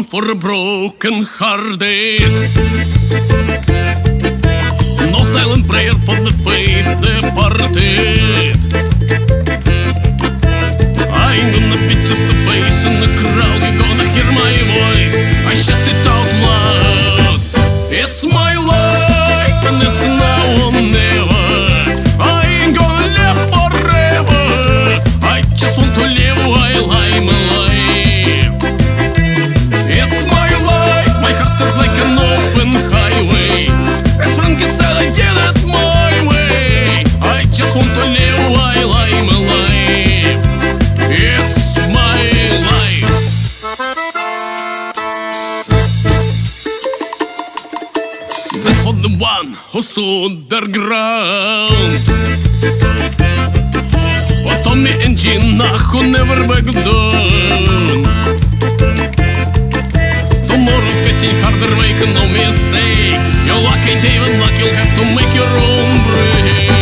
for a broken hearted. No silent prayer for the faith departed. I ain't gonna be just a face in the crowd. You're gonna hear my voice, I shout it out loud. It's my life and it's now or never. I ain't gonna live forever. I just want to live while I'm alive. It's my life, my heart is like an open highway. As Frankie said, I did it my way. I just want to live while I'm alive. It's my life. That's for the one who stood their ground. For Tommy and Gina who never back down. Tomorrow's getting harder, make no mistake. You're lucky, David, luck, you'll have to make your own break.